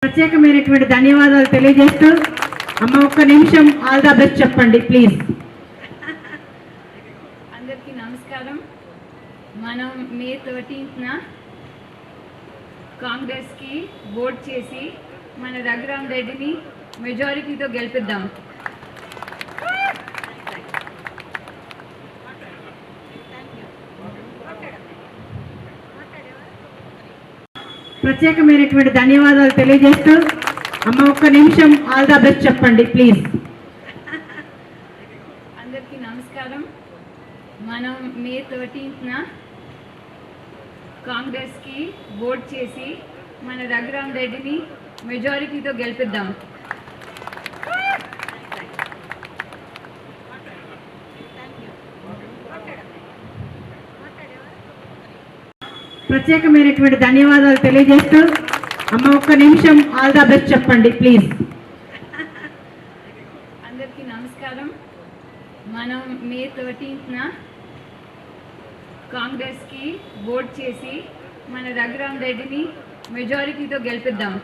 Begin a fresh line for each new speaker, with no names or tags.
ప్రత్యేకమైనటువంటి ధన్యవాదాలు తెలియజేస్తూ అమ్మ ఒక్క నిమిషం ఆల్ ద బెస్ట్ చెప్పండి ప్లీజ్.
అందరికీ నమస్కారం. మనం మే 13న కాంగ్రెస్కి ఓట్ చేసి మన రఘురామ్ రెడ్డిని మెజారిటీతో గెలిపిద్దాం.
ప్రత్యేకమైనటువంటి ధన్యవాదాలు తెలియజేస్తూ అమ్మ ఒక్క నిమిషం ఆల్ ద బెస్ట్ చెప్పండి ప్లీజ్.
అందరికీ నమస్కారం. మనం మే 13న కాంగ్రెస్కి ఓట్ చేసి మన రఘురామ్ రెడ్డిని మెజారిటీతో గెలిపిద్దాం.
ప్రత్యేకమైనటువంటి ధన్యవాదాలు తెలియజేస్తూ అమ్మ ఒక్క నిమిషం ఆల్ ద బెస్ట్ చెప్పండి ప్లీజ్.
అందరికీ నమస్కారం. మనం మే 13న కాంగ్రెస్కి ఓట్ చేసి మన రఘురామ్ రెడ్డిని మెజారిటీతో గెలిపిద్దాం.